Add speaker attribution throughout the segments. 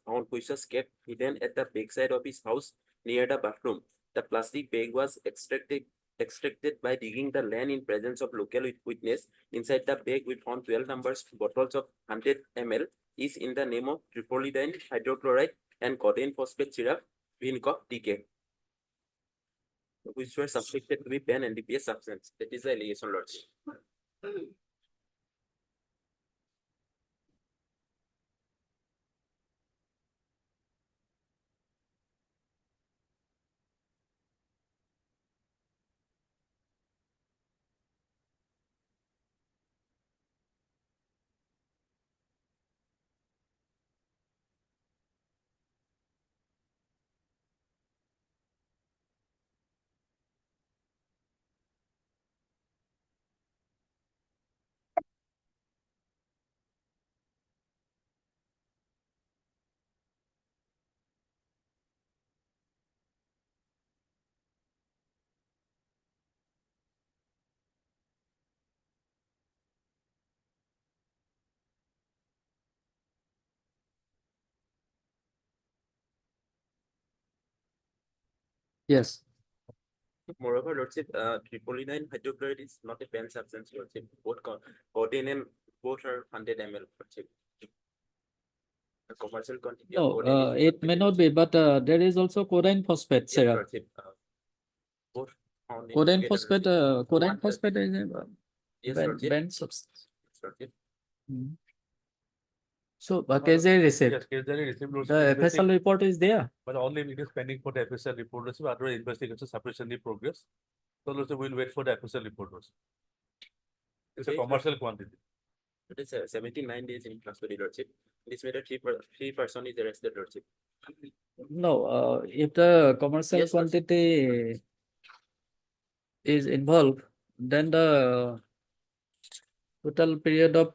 Speaker 1: found, which was kept hidden at the backside of his house near the bathroom. The plastic bag was extracted by digging the land in presence of local witness. Inside the bag, we found 12 numbers bottles of 100 ml, each in the name of tripolidine hydrochloride and codeine phosphate syrup, Vincop DK, which were suspected to be banned NDPS substance. That is the allegation, Lord.
Speaker 2: Yes.
Speaker 1: Moreover, Lordship, tripolidine hydrochloride is not a banned substance, Lordship. Codeine and both are 100 ml, Lordship. The commercial quantity of
Speaker 2: No,
Speaker 1: codeine is
Speaker 2: it may not be, but there is also codeine phosphate
Speaker 1: yes,
Speaker 2: syrup.
Speaker 1: Lordship. Both found in
Speaker 2: Codeine
Speaker 1: together,
Speaker 2: phosphate,
Speaker 1: Lordship.
Speaker 2: codeine
Speaker 1: One-
Speaker 2: phosphate is a
Speaker 1: Yes, Lordship.
Speaker 2: banned substance.
Speaker 1: Yes, Lordship.
Speaker 2: Mm. So, KJ received.
Speaker 3: Yes, KJ received notice.
Speaker 2: The FSL report is there.
Speaker 3: But only it is pending for the FSL report. Also, other investigation sufficiently progress. So also we'll wait for the FSL report also. It's a
Speaker 1: Okay.
Speaker 3: commercial quantity.
Speaker 1: It is 79 days in custody, Lordship. This matter, three person is arrested, Lordship.
Speaker 2: No, if the commercial
Speaker 1: Yes, Lordship.
Speaker 2: quantity is involved, then the total period of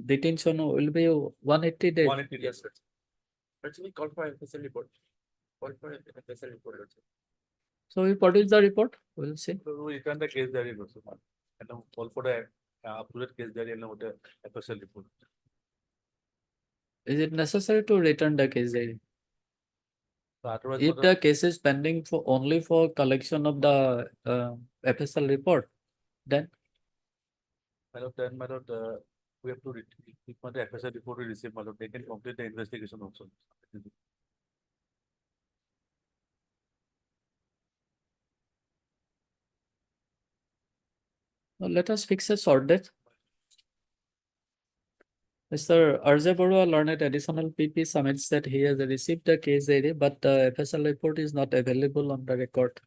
Speaker 2: detention will be 180 days.
Speaker 3: 180 days.
Speaker 1: Yes, Lordship. Lordship, we call for FSL report. Call for FSL report, Lordship.
Speaker 2: So we produce the report. We'll see.
Speaker 3: So we return the case diary also. And now call for the up-to-date case diary and now the FSL report.
Speaker 2: Is it necessary to return the case diary?
Speaker 3: So otherwise,
Speaker 2: If the case is pending for only for collection of the FSL report, then
Speaker 3: then we have to if the FSL report we receive, they can complete the investigation also.
Speaker 2: let us fix a short date. Mr. Arjay Barua learned additional PP submits that he has received the case diary, but the FSL report is not available on the record.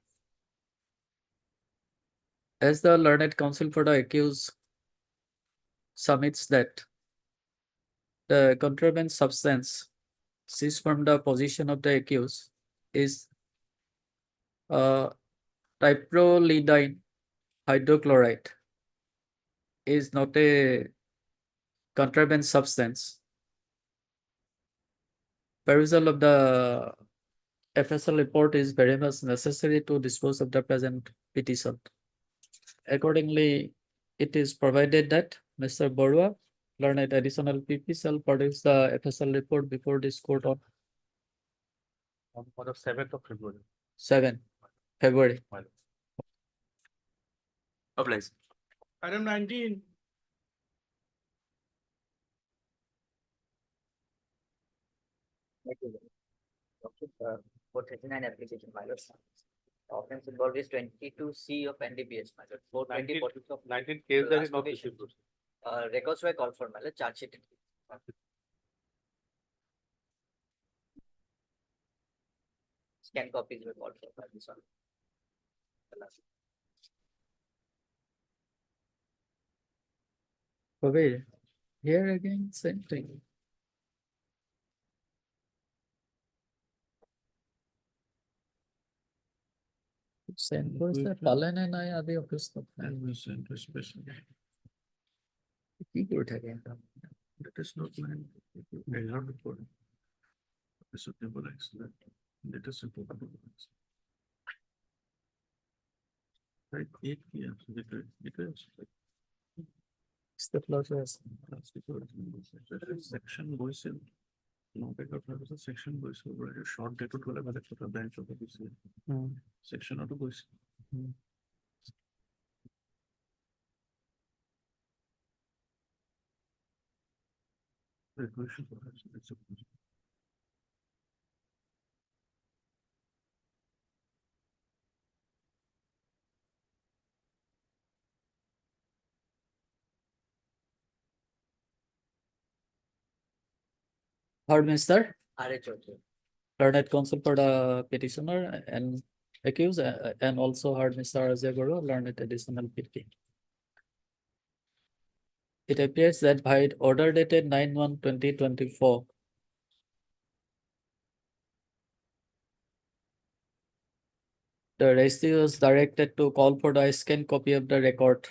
Speaker 2: As the learned counsel for the accused submits that the contraband substance seized from the possession of the accused is tripolidine hydrochloride is not a contraband substance. Perusal of the FSL report is very much necessary to dispose of the present petition. Accordingly, it is provided that Mr. Barua, learned additional PP, shall produce the FSL report before this court on
Speaker 3: the 7th of February.
Speaker 2: 7 February.
Speaker 1: Applies.
Speaker 4: Item 19.
Speaker 5: For 39 application pilots. Offense involved is 22C of NDPS pilot. 420 bottles of
Speaker 3: 19 case that is not
Speaker 5: Transportation.
Speaker 3: received.
Speaker 5: records were called for pilot, charge sheet. Scan copies were called for by this one. The last.
Speaker 2: Okay, here again, same thing. Center से पालन है ना आदि office तो center special की उठा गया that is not mine I have before this is never accident that is important right एक किया it is it's the process section goes in
Speaker 3: section গৈছে শর্ট ডেটত গলে বেলেগ কথা বেঞ্চত গৈছে সেকশনতো গৈছে
Speaker 2: Heard, Mr.
Speaker 5: R.H. Chaudhary.
Speaker 2: Learned counsel for the petitioner and accused, and also heard Mr. Ajay Guru, learned additional PT. It appears that by order dated 9/1/2024, the registry was directed to call for the scanned copy of the record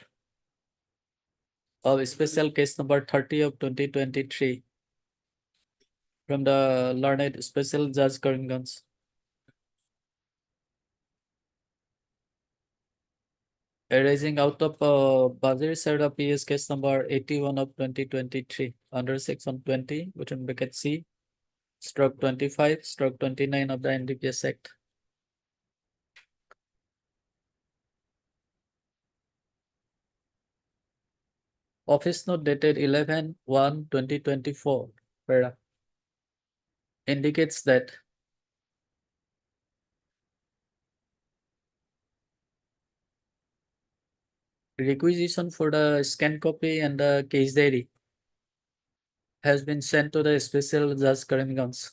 Speaker 2: of special case number 30 of 2023 from the learned special judge Karimganj. Arising out of Bazir Sarda PS case number 81 of 2023 under section 20 within bracket C stroke 25 stroke 29 of the NDPS Act. Office note dated 11/1/2024 para indicates that requisition for the scanned copy and the case diary has been sent to the special judge Karimganj.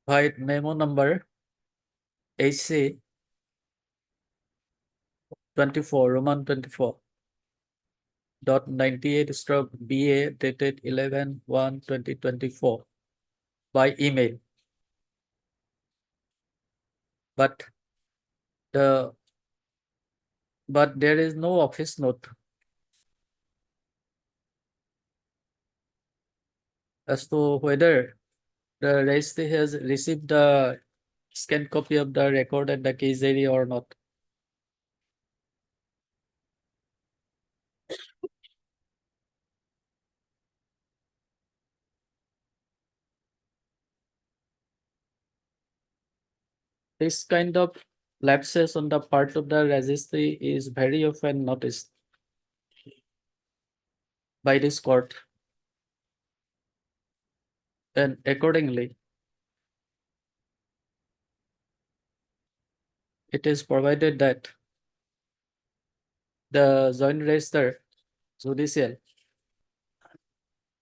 Speaker 2: By memo number HC 24 Roman 24 dot 98 stroke BA dated 11/1/2024 by email. But there is no office note as to whether the registry has received the scanned copy of the record and the case diary or not. This kind of lapses on the part of the registry is very often noticed by this court. And accordingly, it is provided that the joint register judicial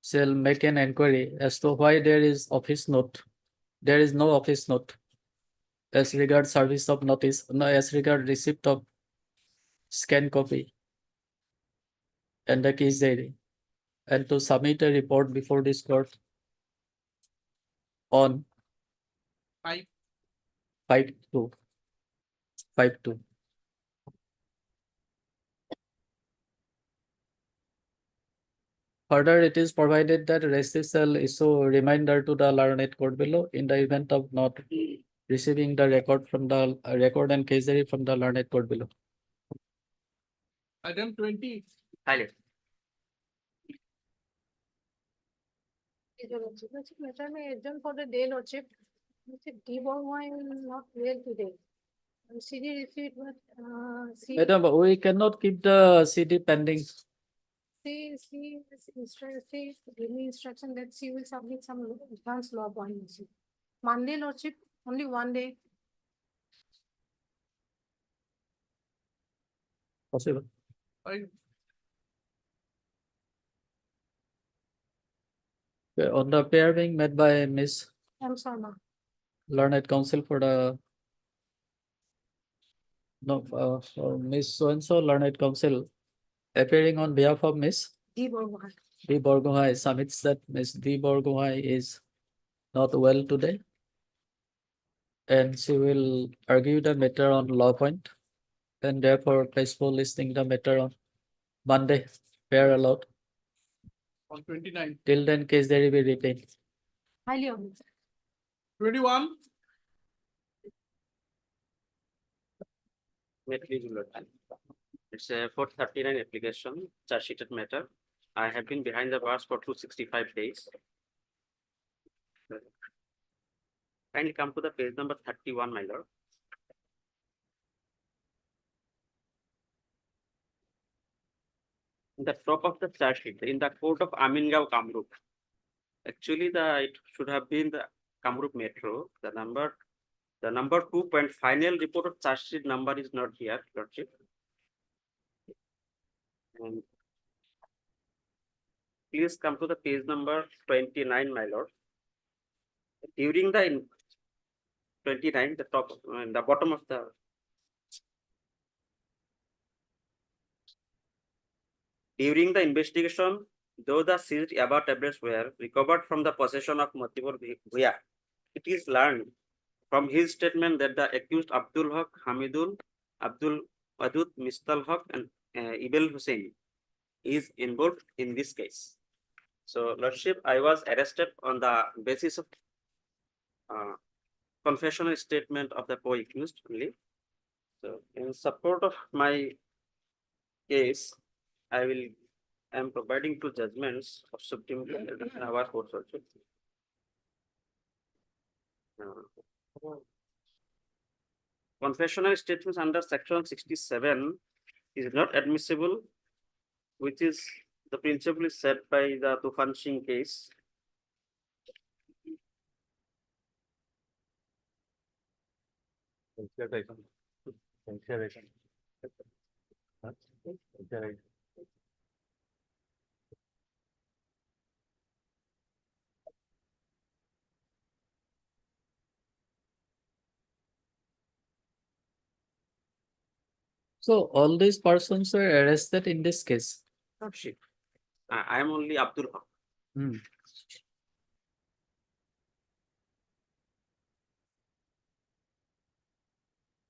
Speaker 2: shall make an inquiry as to why there is office note. There is no office note as regard service of notice, no, as regard receipt of scanned copy and the case diary, and to submit a report before this court on 5/2. Further, it is provided that registry shall issue a reminder to the learned court below in the event of not receiving the record from the record and case diary from the learned court below.
Speaker 4: Item 20.
Speaker 5: Highlight.
Speaker 6: Madam, I adjourn for the day, Lordship. Mr. D. Bogwai is not well today. CD received, but,
Speaker 2: Madam, we cannot keep the CD pending.
Speaker 6: she gave me instruction that she will submit some advance law appointments. Monday, Lordship, only one day.
Speaker 2: Possible.
Speaker 4: I,
Speaker 2: Okay, on the pair being made by Miss
Speaker 6: I'm sorry, ma'am.
Speaker 2: Learned Counsel for the for Miss so and so Learned Counsel appearing on behalf of Miss
Speaker 6: D. Bogwai.
Speaker 2: D. Borgohai submits that Miss D. Borgohai is not well today, and she will argue the matter on law point, and therefore placebo listing the matter on Monday, fair allowed.
Speaker 4: on 29.
Speaker 2: Till then, case diary be retained.
Speaker 6: Highly honored.
Speaker 4: 21.
Speaker 1: May I please look at- It's a 439 application, charge sheeted matter. I have been behind the bars for 265 days. Kindly come to the page number 31, my lord. In the top of the charge sheet, in the court of Amingao, Kamrup. Actually, it should have been the Kamrup Metro. The number 2 point final report of charge sheet number is not here, lordship. And please come to the page number 29, my lord. During the 29, the top, the bottom of the during the investigation, though the seized above tablets were recovered from the possession of Motibur Bhuya, it is learned from his statement that the accused Abdul Haq, Hamidul, Abdul Wadud, Mistal Haq, and Ibel Hussein is involved in this case. So, Lordship, I was arrested on the basis of confessional statement of the co-accused only. So, in support of my case, I am providing two judgments of Supreme Court in our court also. Confessional statements under section 67 is not admissible, which is the principle is set by the Tufan Singh case.
Speaker 2: So all these persons were arrested in this case.
Speaker 1: Lordship, I am only Abdul Haq.
Speaker 2: Hmm.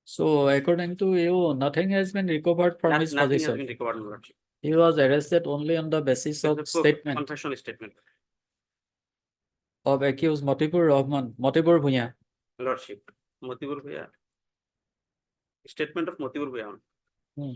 Speaker 2: So according to you, nothing has been recovered from his
Speaker 1: Nothing has
Speaker 2: position.
Speaker 1: been recovered, Lordship.
Speaker 2: He was arrested only on the basis of
Speaker 1: It's a
Speaker 2: statement
Speaker 1: confessional statement,
Speaker 2: of accused Motibur Rahman, Motibur Bhuya.
Speaker 1: Lordship. Motibur Bhuya. Statement of Motibur Bhuya.
Speaker 2: Hmm.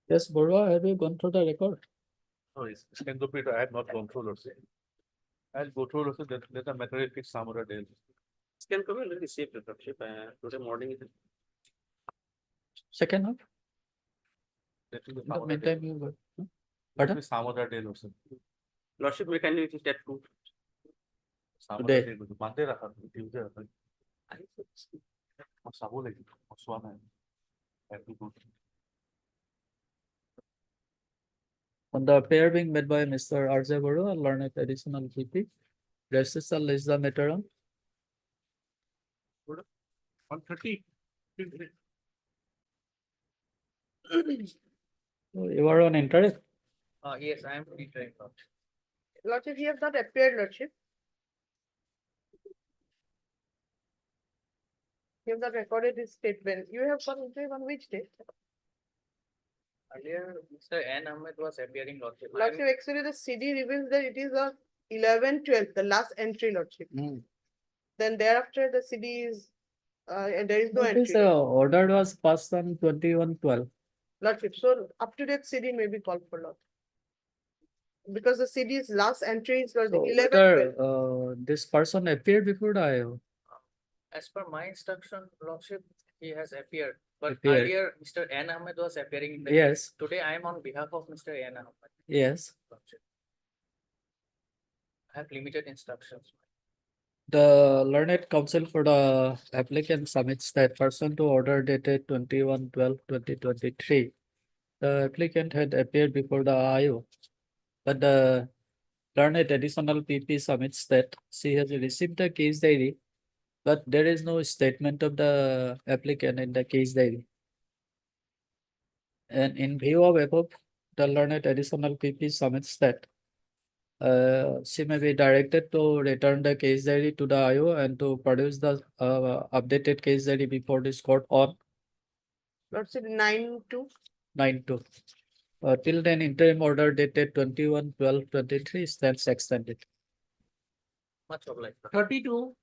Speaker 2: Yes, Borwa, have you gone through the record?
Speaker 3: No, it's Scandopito, I had not gone through also. I'll go through also, let the matter fix some other day.
Speaker 1: Can come and receive the Lordship. Today morning is
Speaker 2: Second half?
Speaker 3: Let me
Speaker 2: In the
Speaker 3: some other
Speaker 2: meantime,
Speaker 3: day.
Speaker 2: you go.
Speaker 3: Let
Speaker 2: Pardon?
Speaker 3: me some other day also.
Speaker 1: Lordship, may kindly visit that too.
Speaker 3: Some other
Speaker 2: Today.
Speaker 3: day, Monday rakha, Tuesday rakha. Sabo lagi, Oswana. I have to go.
Speaker 2: On the pair being made by Mr. RJ Borwa, learned additional VP. Registrar Lisa Meteran.
Speaker 4: 130.
Speaker 2: You are on interest.
Speaker 5: Yes, I am free to record.
Speaker 6: Lordship, he has not appeared, Lordship. He has not recorded his statement. You have got interview on which date?
Speaker 5: Earlier, Mr. N. Ahmed was appearing, Lordship.
Speaker 6: Lordship, actually the CD reveals that it is on 11/12, the last entry, Lordship.
Speaker 7: then thereafter the CD is, and there is no
Speaker 2: This
Speaker 7: entry.
Speaker 2: order was passed on 21/12.
Speaker 7: Lordship, so up to date CD may be called for lot. Because the CD's last entries was
Speaker 2: So
Speaker 7: 11,
Speaker 2: whether
Speaker 7: 12.
Speaker 2: this person appeared before the IO?
Speaker 5: As per my instruction, Lordship, he has appeared, but
Speaker 2: Appeared.
Speaker 5: earlier Mr. N. Ahmed was appearing in the.
Speaker 2: Yes,
Speaker 5: Today I am on behalf of Mr. N. Ahmed,
Speaker 2: yes.
Speaker 5: Lordship. I have limited instructions.
Speaker 2: The learned counsel for the applicant submits that person to order dated 21/12/2023. The applicant had appeared before the IO, but the learned additional PP submits that she has received the case diary, but there is no statement of the applicant in the case diary. And in view of above, the learned additional PP submits that she may be directed to return the case diary to the IO and to produce the updated case diary before this court on
Speaker 7: Lordship, 9/2.
Speaker 2: 9/2. Till then, interim order dated 21/12/23 stands extended.
Speaker 5: Much obliged.
Speaker 4: 32.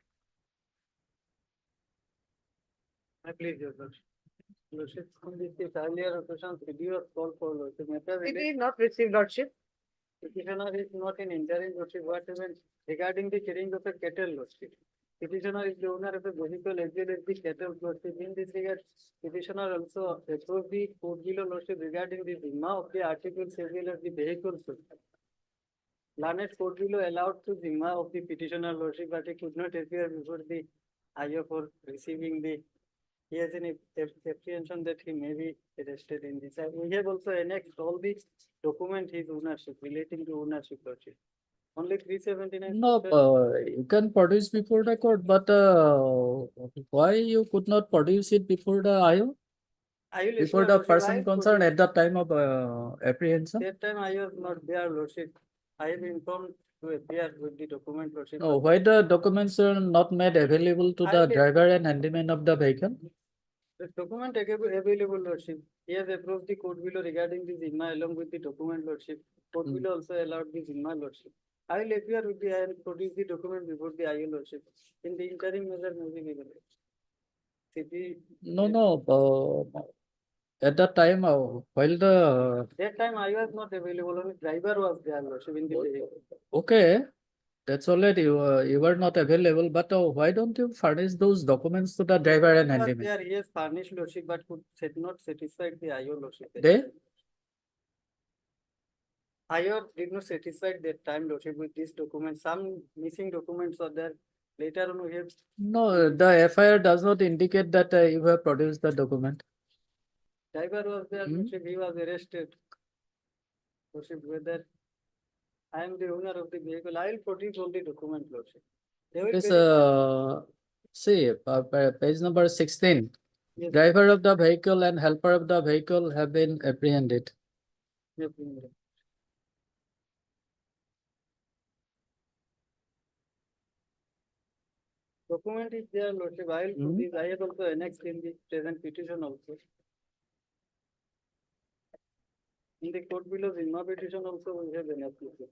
Speaker 7: I please your lordship. Lordship, on this case, earlier occasion, CD was called for lordship. CD is not received, lordship. Petitioner is not in interim lordship, what even regarding the carrying of a cattle lordship. Petitioner is the owner of a vehicle as well as the cattle lordship. In this regard, petitioner also approved the court below lordship regarding the zimma of the articles as well as the vehicles. Learned court below allowed to zimma of the petitioner lordship, but he could not appear before the IO for receiving the. He has an apprehension that he may be arrested in this. We have also annexed all the document his ownership relating to ownership lordship. Only 379.
Speaker 2: No, you can produce before the court, but why you could not produce it before the IO?
Speaker 7: I will
Speaker 2: Before
Speaker 7: assure
Speaker 2: the
Speaker 7: lordship, I
Speaker 2: person
Speaker 7: will
Speaker 2: concerned
Speaker 7: produce-
Speaker 2: at the time of apprehension?
Speaker 7: That time I was not there lordship. I have informed to appear with the document lordship.
Speaker 2: No, why the documents are not made available to
Speaker 7: I
Speaker 2: the
Speaker 7: will-
Speaker 2: driver and handyman of the vehicle?
Speaker 7: The document available lordship. He has approved the court below regarding the zimma along with the document lordship. Court
Speaker 2: Hmm.
Speaker 7: below also allowed the zimma lordship. I will appear with the, I will produce the document before the IO lordship. In the interim measure may be given. CP.
Speaker 2: No, at the time, while the,
Speaker 7: That time I was not available, only driver was there lordship in the vehicle.
Speaker 2: okay, that's already, you were not available, but why don't you furnish those documents to the driver and
Speaker 7: He was
Speaker 2: handyman?
Speaker 7: there, he has furnished lordship, but not satisfied the IO lordship.
Speaker 2: They?
Speaker 7: IO did not satisfy that time lordship with this document. Some missing documents are there. Later on we have
Speaker 2: No, the FIR does not indicate that you have produced the document.
Speaker 7: driver was there,
Speaker 2: Hmm.
Speaker 7: lordship, he was arrested. Lordship, whether I am the owner of the vehicle, I will produce all the document lordship. They will
Speaker 2: This,
Speaker 7: verify.
Speaker 2: see, page number 16.
Speaker 7: Yes,
Speaker 2: Driver of the vehicle and helper of the vehicle have been apprehended.
Speaker 7: yes, yes. Document is there, lordship, I will
Speaker 2: Hmm.
Speaker 7: produce, I have also annexed in the present petition also. In the court below, Zimma petition also we have annexed. Lordship.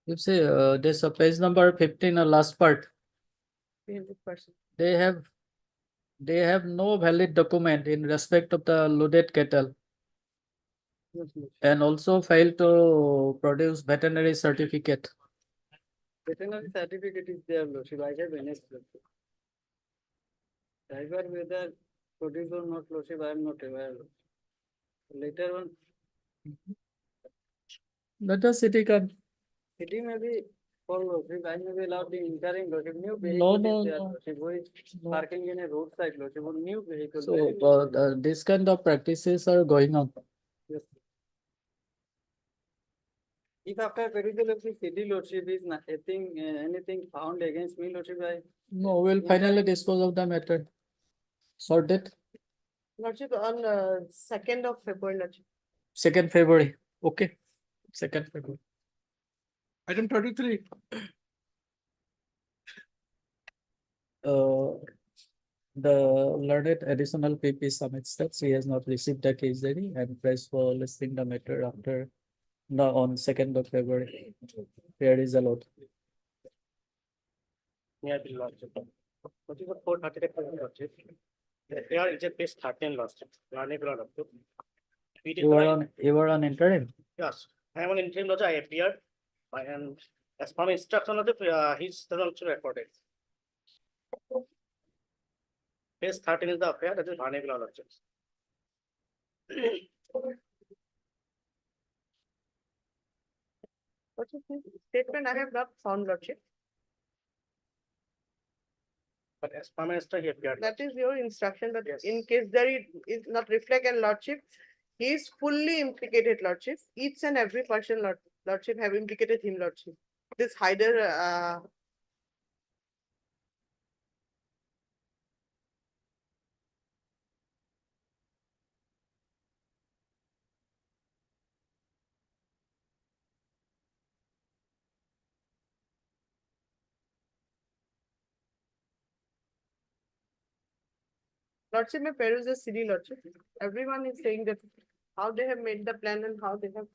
Speaker 2: You see, this page number 15, last part.
Speaker 7: 300%.
Speaker 2: They have no valid document in respect of the loaded cattle
Speaker 7: Yes, lordship.
Speaker 2: and also failed to produce veterinary certificate.
Speaker 7: Veterinary certificate is there, lordship, I have annexed. Lordship. Driver whether produce or not, lordship, I am not aware. Lordship. Later on,
Speaker 2: Let the city come.
Speaker 7: city may be for lordship, I may be allowed the interim lordship, new
Speaker 2: No,
Speaker 7: vehicle
Speaker 2: no,
Speaker 7: is there,
Speaker 2: no.
Speaker 7: lordship, who is
Speaker 2: No.
Speaker 7: parking in a roadside, lordship, or new vehicle.
Speaker 2: So,
Speaker 7: very new vehicle.
Speaker 2: this kind of practices are going on.
Speaker 7: Yes. If after perusal of the city lordship is nothing, anything found against me, lordship, I.
Speaker 2: No, we'll finally dispose of the matter. Sort it,
Speaker 7: Lordship, on 2nd of February, lordship.
Speaker 2: 2nd February. Okay, 2nd February.
Speaker 4: Item 33.
Speaker 2: The learned additional PP submits that he has not received the case diary and press for listing the matter after on 2nd of February. Here is allowed.
Speaker 7: Near the lordship. What is the 430 lordship? There is a page 13 lordship.
Speaker 2: You were on interim.
Speaker 7: Yes, I am on interim lodge. I appeared, and as per my instruction of the his also recorded. Page 13 is the affair that is Bhanebula lordship.
Speaker 8: What is this statement? I have not found lordship.
Speaker 7: But as per my instruction, he appeared.
Speaker 8: That is your instruction, but
Speaker 7: Yes.
Speaker 8: in case there is not reflect and lordship, he is fully implicated lordship. Each and every person lordship have implicated him lordship. This Haider, lordship may peruse the CD lordship. Everyone is saying that how they have made the plan and how they have.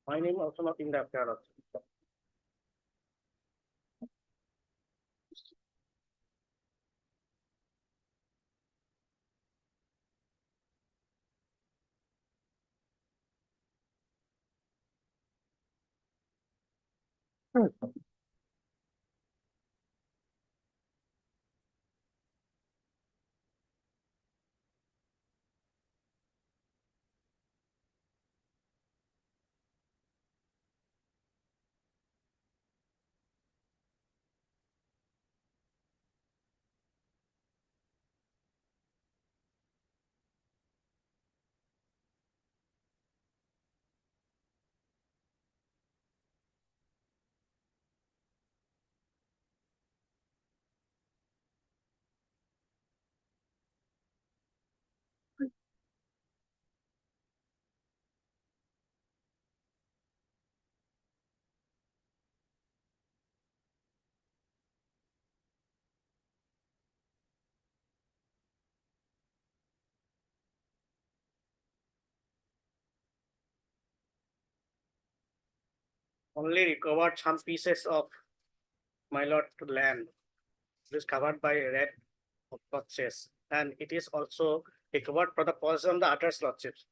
Speaker 7: My name also not in the affair also. Only recovered some pieces of my lord land. It is covered by red purchase, and it is also recovered for the possession of the others lordships.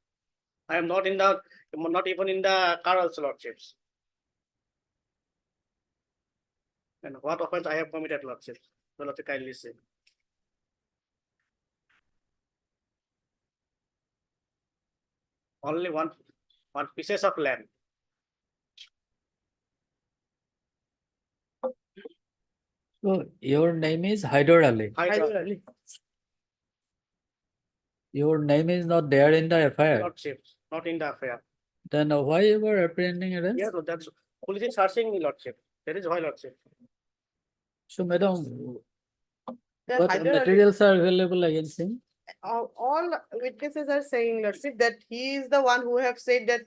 Speaker 7: I am not even in the Carl's lordships. And what offense I have committed lordships? So let me kindly say. Only one pieces of land.
Speaker 2: So your name is Haider Ali.
Speaker 8: Haider Ali.
Speaker 2: Your name is not there in the FIR.
Speaker 7: Lordships, not in the affair.
Speaker 2: Then why you were apprehending arrest?
Speaker 7: Yes, that's police is searching me lordship. That is why lordship.
Speaker 2: So madam,
Speaker 8: The
Speaker 2: what
Speaker 8: Haider Ali-
Speaker 2: materials are available against him?
Speaker 8: all witnesses are saying, lordship, that he is the one who have said that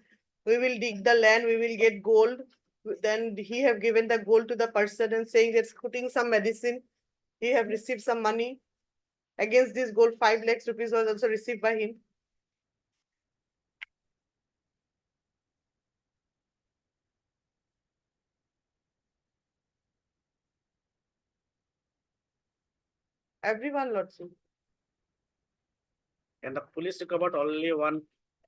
Speaker 8: we will dig the land, we will get gold. Then he have given the gold to the person and saying that's putting some medicine. He have received some money. Against this gold, 5 lakhs rupees was also received by him. Everyone, lordship.
Speaker 7: And the police recovered only one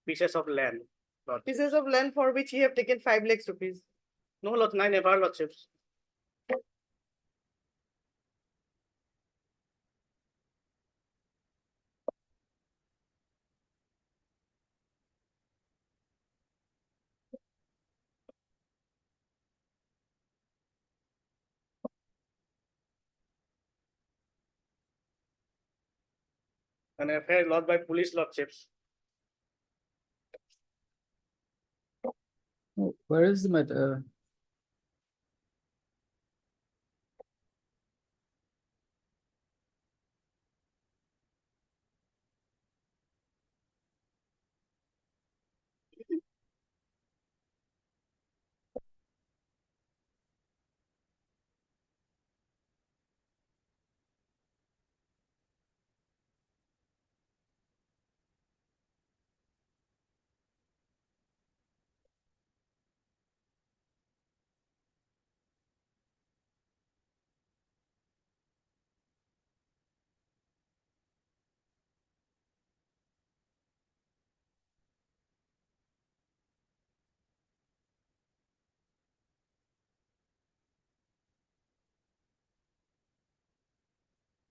Speaker 7: pieces of land. Lordship.
Speaker 8: Pieces of land for which he have taken 5 lakhs rupees.
Speaker 7: No, Lord, nine never lordships. An FIR lodged by police lordships.
Speaker 2: Oh, where is the matter?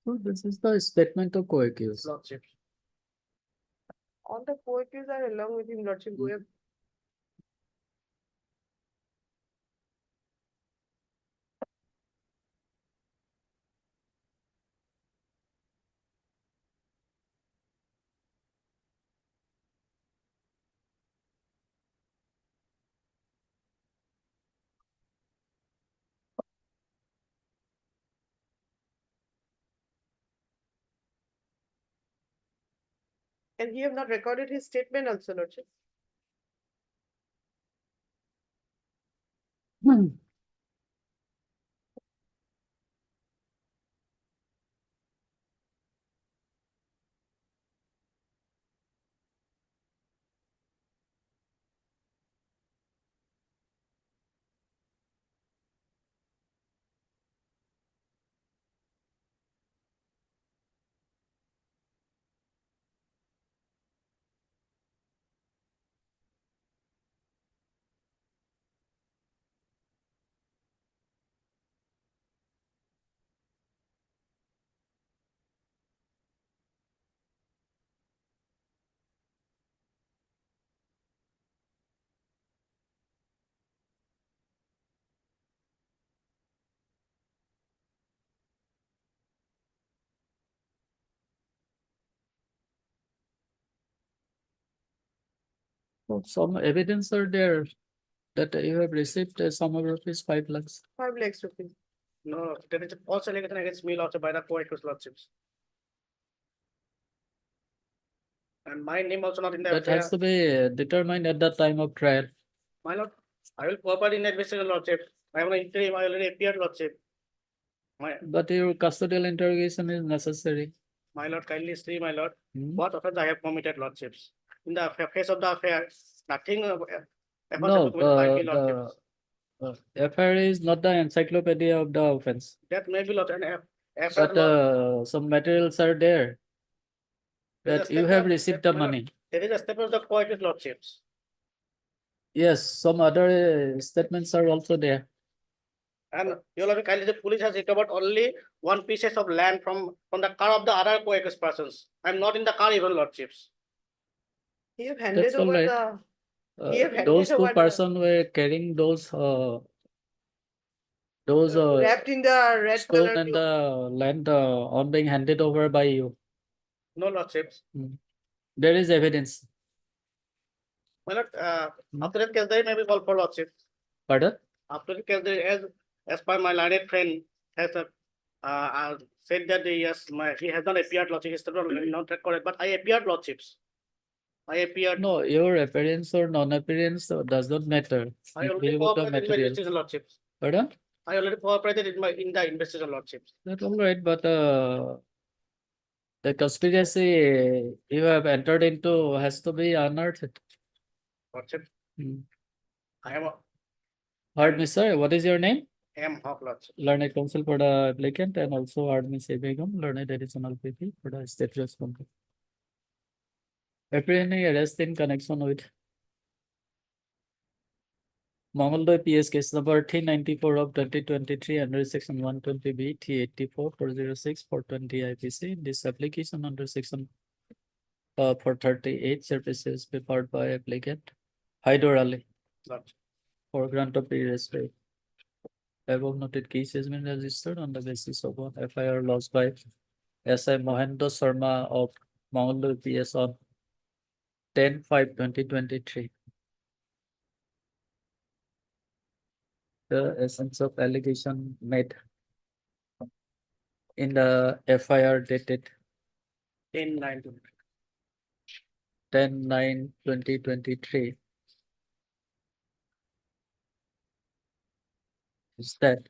Speaker 2: So this is the statement of co-accused.
Speaker 7: Lordships.
Speaker 8: All the co-accused are along with him, lordship, we have and he have not recorded his statement also, lordship.
Speaker 2: So some evidence are there that you have received a sum of rupees 5 lakhs.
Speaker 8: 5 lakhs rupees.
Speaker 7: No, there is a false allegation against me lordship by the co-accused lordships. And my name also not in the
Speaker 2: That
Speaker 7: FIR.
Speaker 2: has to be determined at the time of trial.
Speaker 7: My lord, I will cooperate in the investigation lordship. I have an interim, I already appeared lordship.
Speaker 2: But your custodial interrogation is necessary.
Speaker 7: My lord, kindly see, my lord,
Speaker 2: Hmm?
Speaker 7: what offense I have committed lordships. In the face of the affair, nothing.
Speaker 2: No,
Speaker 7: By me lordships.
Speaker 2: FIR is not the encyclopedia of the offense,
Speaker 7: That may be lot and
Speaker 2: but some materials are there that you have received the money.
Speaker 7: There is a statement of the co-accused lordships.
Speaker 2: Yes, some other statements are also there.
Speaker 7: And you will kindly, the police has recovered only one pieces of land from the car of the other co-accused persons. I'm not in the car even lordships.
Speaker 8: He have handed
Speaker 2: That's all
Speaker 8: over
Speaker 2: right.
Speaker 8: the, he have handed
Speaker 2: Those two
Speaker 8: over the-
Speaker 2: persons were carrying those
Speaker 8: wrapped in the red
Speaker 2: stone
Speaker 8: color
Speaker 2: and
Speaker 8: cloth.
Speaker 2: the land on being handed over by you.
Speaker 7: No lordships.
Speaker 2: There is evidence.
Speaker 7: My lord, after that case, they may be called for lordships.
Speaker 2: Pardon?
Speaker 7: After the case, as per my learned friend has said that yes, he has not appeared lordship, he is not recorded, but I appeared lordships. I appeared.
Speaker 2: No, your appearance or non-appearance does not matter.
Speaker 7: I
Speaker 2: in
Speaker 7: already
Speaker 2: view of the
Speaker 7: cooperated in my
Speaker 2: material.
Speaker 7: investigation lordships.
Speaker 2: Pardon?
Speaker 7: I already cooperated in the investigation lordships.
Speaker 2: That's all right, but the conspiracy you have entered into has to be unearthed.
Speaker 7: Lordship.
Speaker 2: Hmm.
Speaker 7: I am
Speaker 2: Heard me, sir. What is your name?
Speaker 7: M. Hawk lordship.
Speaker 2: Learned counsel for the applicant and also heard me say Begum, learned additional PP for the state respondent. Apprehending arrest in connection with Mongoldoy PS case number 394 of 2023 under section 120B T84 406 420 IPC. This application under section 438 services prepared by applicant Haider Ali
Speaker 7: Lordship.
Speaker 2: for grant of pre-respect. Above noted case has been registered on the basis of one FIR lodged by SI Mohendra Sharma of Mangaldore PS on 10/5/2023. The essence of allegation made in the FIR dated 10/9/2023 is that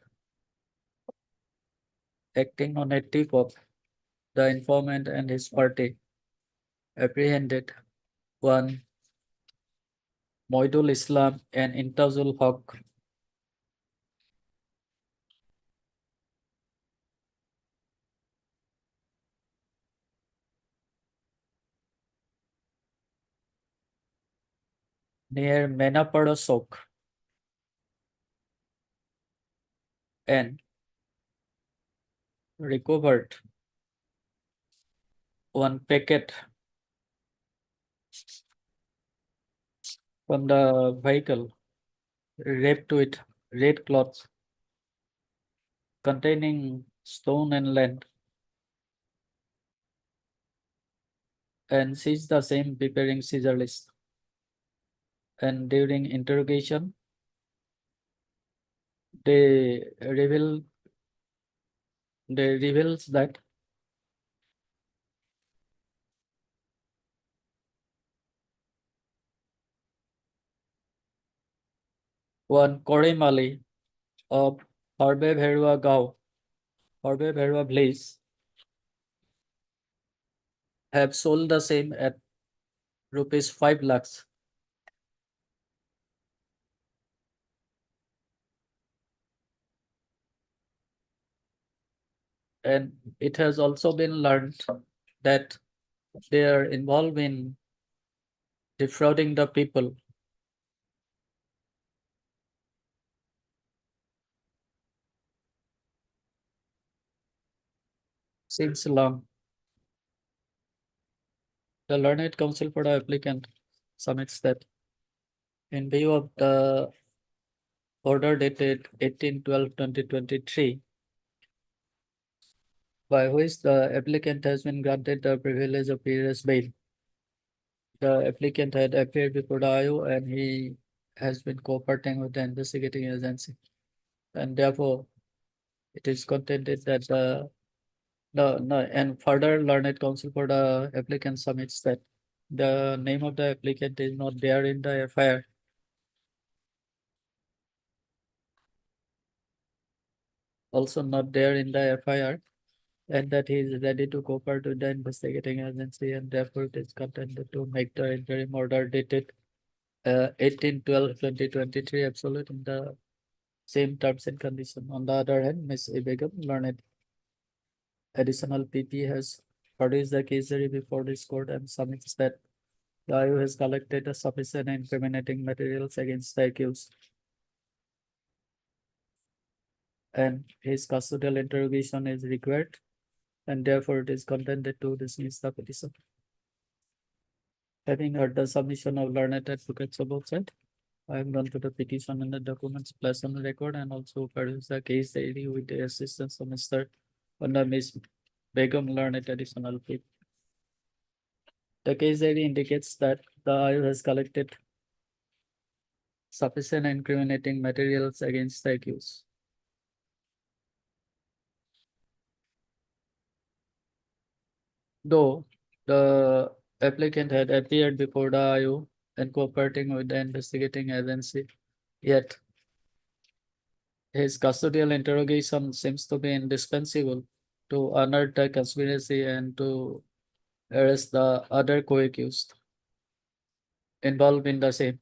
Speaker 2: acting on a tip of the informant and his party apprehended one Moidul Islam and Intazul Haq near Menapada Sok and recovered one packet from the vehicle wrapped with red cloths containing stone and land, and seized the same preparing Caesar list. And during interrogation, they reveals that one Karim Ali of Harbe Bherua Gao, Harbe Bherua village, have sold the same at rupees 5 lakhs. And it has also been learned that they are involved in defrauding the people. Since long, the Learned Counsel for the applicant submits that in view of the order dated 18/12/2023, by which the applicant has been granted the privilege of periodic bail. The applicant had appeared before the IO and he has been cooperating with the investigating agency. And therefore, it is contended that and further Learned Counsel for the applicant submits that the name of the applicant is not there in the FIR. Also not there in the FIR, and that he is ready to cooperate with the investigating agency, and therefore it is contended to make the interim order dated 18/12/2023 absolute in the same terms and conditions. On the other hand, Ms. A. Begum, Learned additional PP, has produced the case diary before this court and submits that the IO has collected a sufficient incriminating materials against the accused, and his custodial interrogation is required, and therefore it is contended to dismiss the petition. Having heard the submission of learned advocates of both sides, I have gone to the petition and the documents placed on the record and also produced the case diary with the assistance of Mr. Under Ms. Begum, Learned additional fee. The case diary indicates that the IO has collected sufficient incriminating materials against the accused. Though the applicant had appeared before the IO and cooperating with the investigating agency, yet his custodial interrogation seems to be indispensable to unearth the conspiracy and to arrest the other co-accused involved in the same.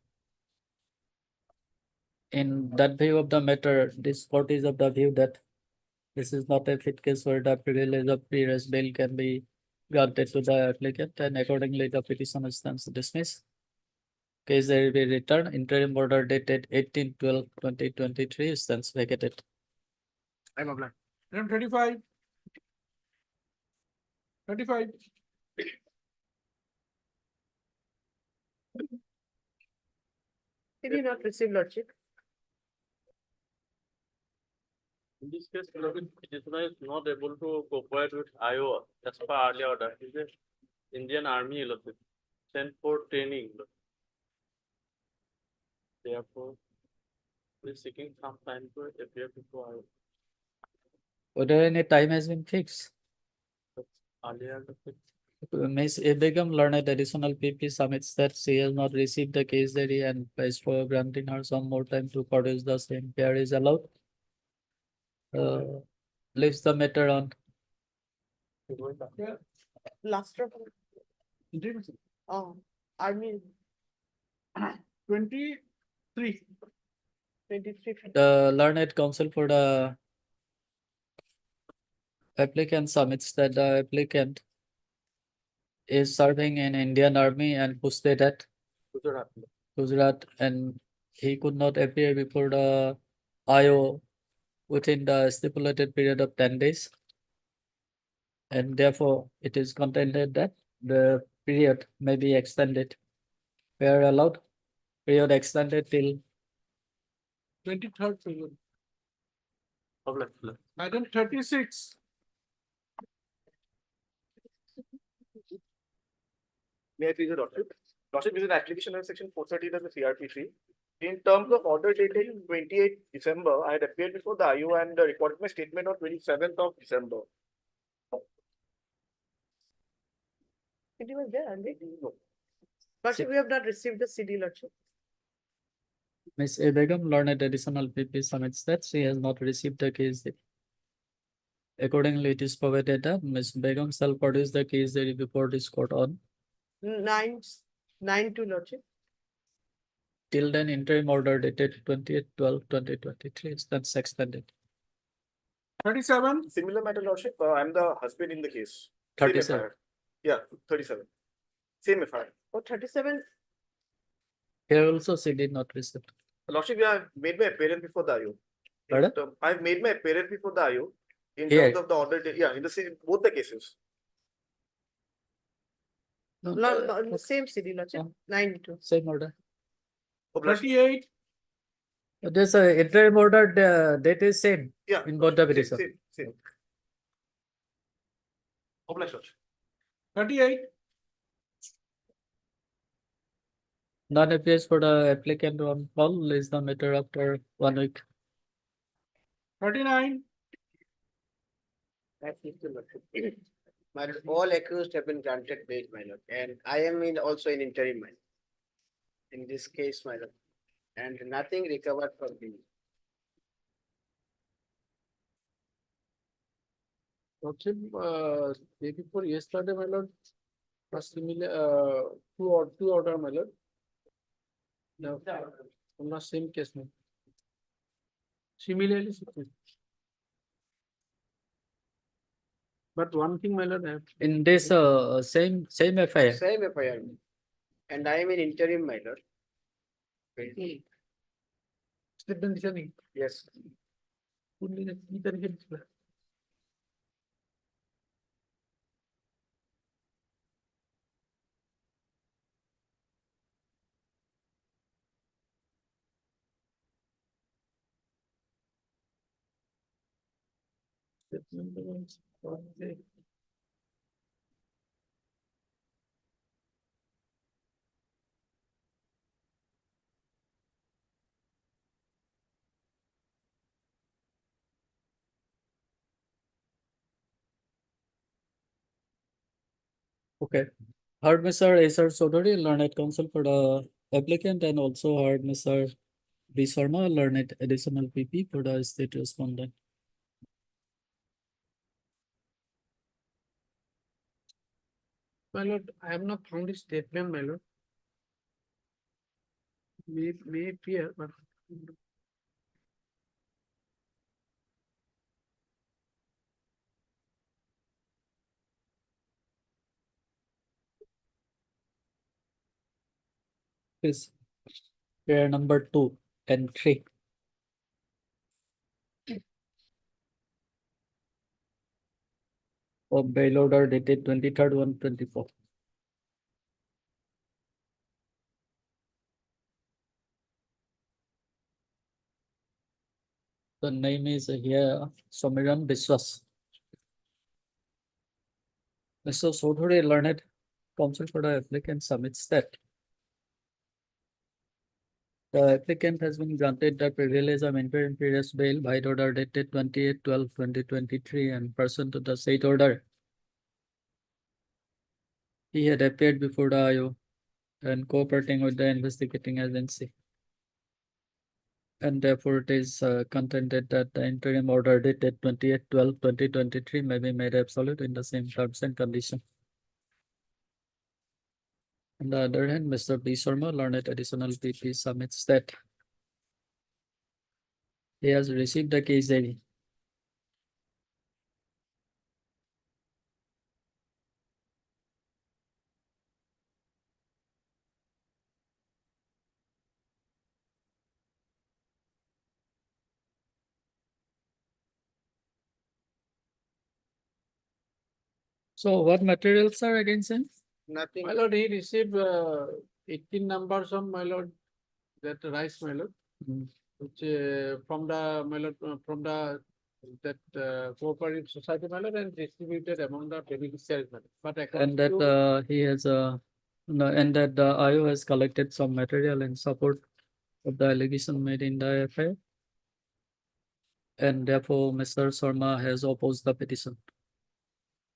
Speaker 2: In that view of the matter, this court is of the view that this is not a fit case where the privilege of pre-arrest bail can be granted to the applicant, and accordingly the petition stands dismissed. Case will be returned. Interim order dated 18/12/2023 stands vacated.
Speaker 4: I'm applying. Item 35. 35.
Speaker 8: Did you not receive lordship?
Speaker 3: In this case, petitioner is not able to cooperate with IO as per earlier order, is it? Indian Army sent for training. Therefore, we seeking some time to appear before
Speaker 2: Whether any time has been fixed.
Speaker 3: earlier.
Speaker 2: Ms. A. Begum learned additional PP submits that she has not received the case diary and pays for granting her some more time to produce the same. Care is allowed. Leaves the matter on.
Speaker 8: Last row. Oh, army
Speaker 4: 23.
Speaker 8: 23.
Speaker 2: The learned counsel for the applicant submits that the applicant is serving in Indian Army and who stayed at Gujarat, and he could not appear before the IO within the stipulated period of 10 days. And therefore, it is contended that the period may be extended. Where allowed, period extended till
Speaker 4: 23rd period. Item 36.
Speaker 9: May I please the Lordship? Lordship, this is an application under section 430 of the CRPC. In terms of order dated 28 December, I had appeared before the IU and recorded my statement on 27th of December.
Speaker 8: It was there, and
Speaker 9: No.
Speaker 8: Lordship, we have not received the CD, Lordship.
Speaker 2: Ms. A. Begum learned additional PP submits that she has not received the case. Accordingly, it is provided that Ms. Begum shall produce the case diary before this court on
Speaker 8: 9/2, Lordship.
Speaker 2: till then interim order dated 28/12/2023 is thus extended.
Speaker 4: 37.
Speaker 9: Similar matter, Lordship, I am the husband in the case. Same
Speaker 2: 37.
Speaker 9: FIR. Yeah, 37. Same FIR.
Speaker 8: Oh, 37.
Speaker 2: Here also she did not receive.
Speaker 9: Lordship, I have made my appearance before the IU.
Speaker 2: Pardon?
Speaker 9: I have made my appearance before the IU in
Speaker 2: Here.
Speaker 9: terms of the order, yeah, in the same, both the cases.
Speaker 2: No,
Speaker 8: No, same CD, Lordship.
Speaker 2: Oh.
Speaker 8: 9/2.
Speaker 2: same order.
Speaker 9: Oh, bless you.
Speaker 4: 38.
Speaker 2: There's a interim order, date is same
Speaker 9: Yeah.
Speaker 2: in both the
Speaker 9: same,
Speaker 2: petition.
Speaker 9: same. Oh, bless you.
Speaker 4: 38.
Speaker 2: None appears for the applicant on call, is the matter after 1 week.
Speaker 4: 39.
Speaker 7: My lord, all accused have been granted bail, my lord, and I am also in interim, my lord. In this case, my lord, and nothing recovered from me.
Speaker 4: Lordship, day before yesterday, my lord, was similar, two order, my lord. No, on the same case, no. Similarly situated. But one thing, my lord, I have
Speaker 2: In this same FIR.
Speaker 7: Same FIR, and I am in interim, my lord.
Speaker 4: statement दिया नहीं
Speaker 7: Yes,
Speaker 4: पूरी की तरीके से
Speaker 2: Okay. Heard Mr. Acer Sodori, learned counsel for the applicant, and also heard Mr. B. Sharma, learned additional PP for the state respondent.
Speaker 4: My lord, I have not found this statement, my lord. May appear, but
Speaker 2: Please. Pair number 2 and 3. Of bail order dated 23rd 1/24. The name is here Somiran Biswas. Mr. Sodhuri learned counsel for the applicant submits that the applicant has been granted the privilege of entry and period bail by order dated 28/12/2023 and pursuant to the said order. He had appeared before the IO and cooperating with the investigating agency. And therefore it is contended that the interim order dated 28/12/2023 may be made absolute in the same terms and conditions. On the other hand, Mr. B. Sharma, learned additional PP, submits that he has received the case ID. So what materials are against him?
Speaker 7: Nothing.
Speaker 4: My lord, he received 18 numbers of, my lord, that rice, my lord,
Speaker 2: Mm.
Speaker 4: which from the, my lord, from the that cooperative society, my lord, and distributed among the beneficiaries, my lord. But
Speaker 2: And
Speaker 4: according
Speaker 2: that
Speaker 4: to,
Speaker 2: he has no, and that the IO has collected some material in support of the allegation made in the FIR. And therefore, Mr. Sharma has opposed the petition.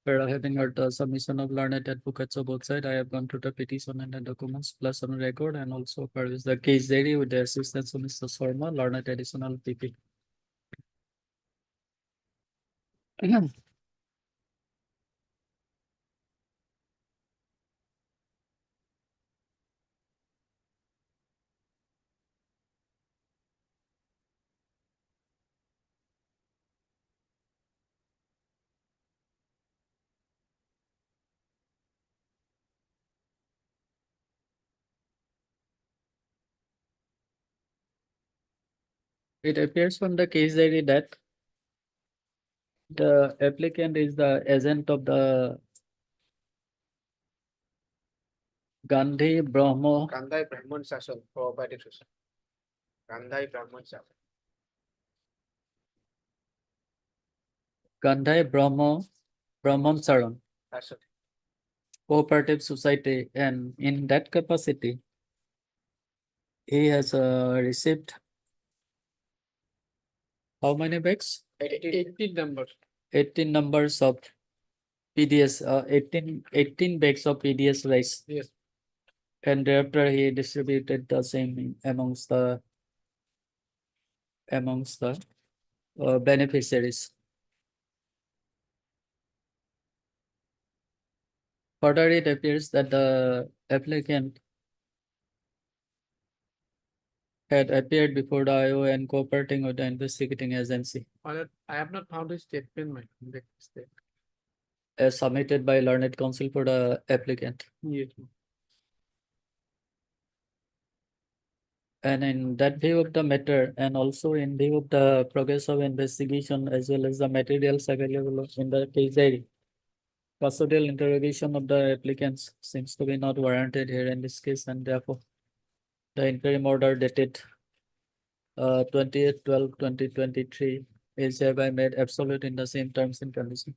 Speaker 2: Where having heard the submission of learned advocates of both sides, I have gone through the petition and the documents plus on record and also produced the case diary with the assistance of Mr. Sharma, learned additional PP. It appears from the case diary that the applicant is the agent of the Gandhi Brahmo
Speaker 4: Kandai Brahman Sasal, cooperative society. Kandai Brahman Sasal.
Speaker 2: Gandhi Brahman Saran
Speaker 4: Sasal.
Speaker 2: Cooperative Society, and in that capacity, he has received how many bags?
Speaker 4: 18 numbers.
Speaker 2: 18 numbers of PDS, 18 bags of PDS rice.
Speaker 4: Yes.
Speaker 2: And thereafter he distributed the same amongst the beneficiaries. Further, it appears that the applicant had appeared before the IO and cooperating with the investigating agency
Speaker 4: My lord, I have not found his statement, my lord.
Speaker 2: as submitted by learned counsel for the applicant.
Speaker 4: Yes.
Speaker 2: And in that view of the matter, and also in view of the progress of investigation as well as the materials available in the case diary, custodial interrogation of the applicants seems to be not warranted here in this case, and therefore the interim order dated 28/12/2023 is hereby made absolute in the same terms and conditions.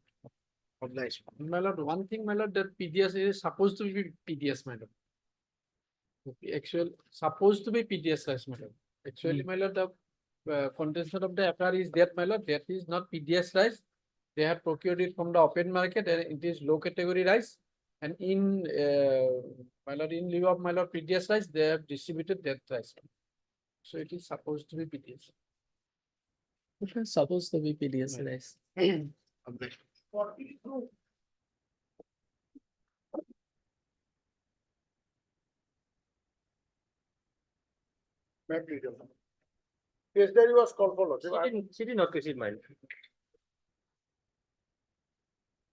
Speaker 4: Obliged. My lord, one thing, my lord, that PDS is supposed to be PDS, my lord. Actual, supposed to be PDS rice, my lord. Actually, my lord, the contention of the FR is that, my lord, that is not PDS rice. They have procured it from the open market and it is low category rice. And in, my lord, in lieu of, my lord, PDS rice, they have distributed that rice. So it is supposed to be PDS.
Speaker 2: It is supposed to be PDS
Speaker 4: Right.
Speaker 2: rice.
Speaker 4: Obliged.
Speaker 9: Yes, there was call for lordship.
Speaker 3: She did not receive mine.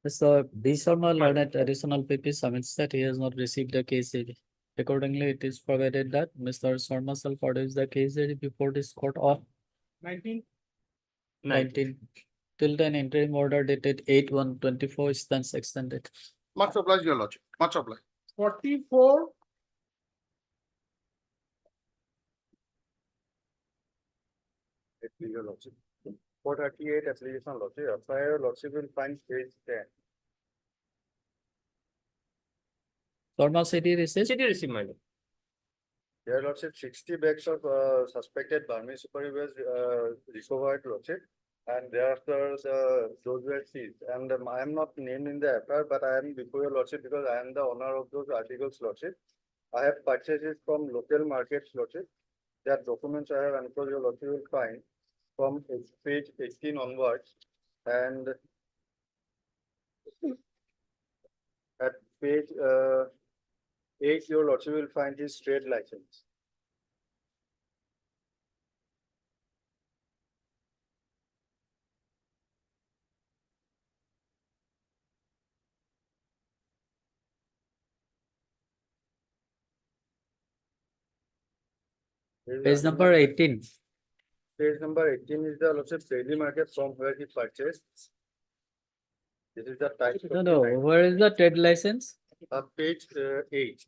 Speaker 2: Mr. B. Sharma, learned additional PP, submits that he has not received the case diary. Accordingly, it is provided that Mr. Sharma shall produce the case diary before this court of 19 till then interim order dated 8/1/24 stands extended.
Speaker 9: Much obliged, your lordship. Much obliged.
Speaker 4: 44.
Speaker 9: Your lordship. 438 application lordship. FIR lordship will find page 10.
Speaker 2: Torma city received.
Speaker 10: City receipt, my lord.
Speaker 7: Your lordship, 60 bags of suspected Burmese super waste recovered, lordship. And thereafter, those were seized. And I am not named in the FIR, but I am before your lordship because I am the owner of those articles, lordship. I have purchased it from local markets, lordship. There are documents I have enclosed, your lordship will find from page 18 onwards. And at page 8, your lordship will find his trade license.
Speaker 2: Page number 18.
Speaker 7: Page number 18 is the lordship daily market from where he purchased. This is the type.
Speaker 2: No, where is the trade license?
Speaker 7: Page 8.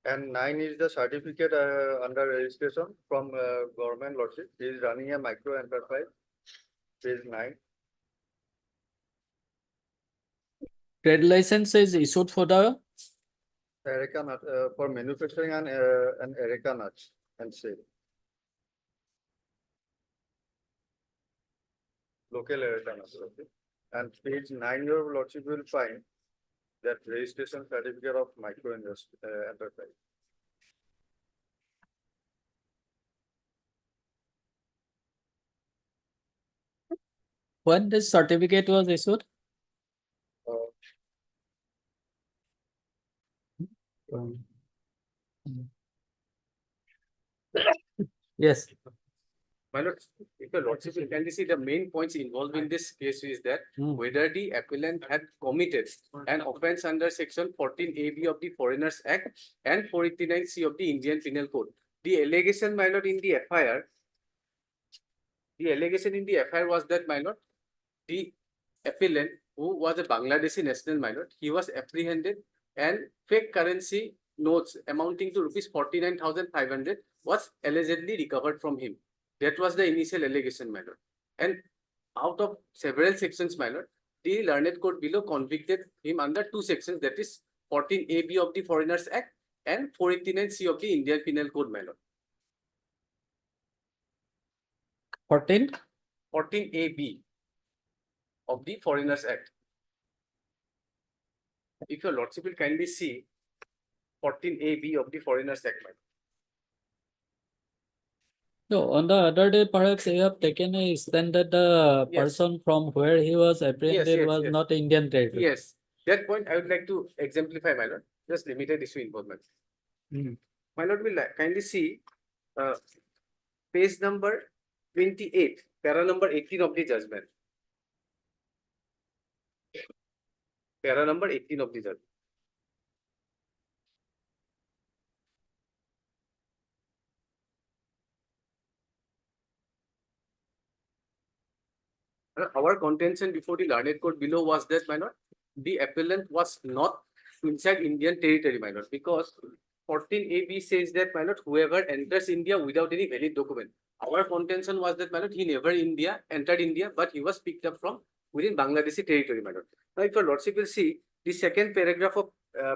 Speaker 7: And 9 is the certificate under registration from government lordship. He is running a micro enterprise. Page 9.
Speaker 2: Trade license is issued for the
Speaker 7: Areca nut, for manufacturing and areca nuts and sale. Local areca nuts. Okay. And page 9, your lordship will find that registration certificate of micro industry enterprise.
Speaker 2: when this certificate was issued. Yes.
Speaker 10: My lord, if your lordship will kindly see, the main points involved in this case is that
Speaker 2: Hmm.
Speaker 10: whether the appellant had committed an offence under section 14 AB of the Foreigners Act and 489C of the Indian Penal Code. The allegation, my lord, in the FIR, was that, my lord, the appellant, who was a Bangladeshi national, my lord, he was apprehended and fake currency notes amounting to rupees 49,500 was allegedly recovered from him. That was the initial allegation, my lord. And out of several sections, my lord, the learned court below convicted him under two sections, that is 14 AB of the Foreigners Act and 489C of the Indian Penal Code, my lord. 14 AB of the Foreigners Act. If your lordship will kindly see 14 AB of the Foreigners Act, my lord.
Speaker 2: No, on the other day, perhaps you have taken a stand that the
Speaker 10: Yes.
Speaker 2: person from where he was apprehended
Speaker 10: yes,
Speaker 2: was
Speaker 10: yes.
Speaker 2: not Indian territory.
Speaker 10: Yes, that point I would like to exemplify, my lord. Just limited issue involvement. My lord will kindly see page number 28, para number 18 of the judgment. Para number 18 of the judgment. Our contention before the learned court below was that, my lord, the appellant was not inside Indian territory, my lord, because 14 AB says that, my lord, whoever enters India without any valid document. Our contention was that, my lord, he never entered India, but he was picked up from within Bangladeshi territory, my lord. Now, if your lordship will see the second paragraph of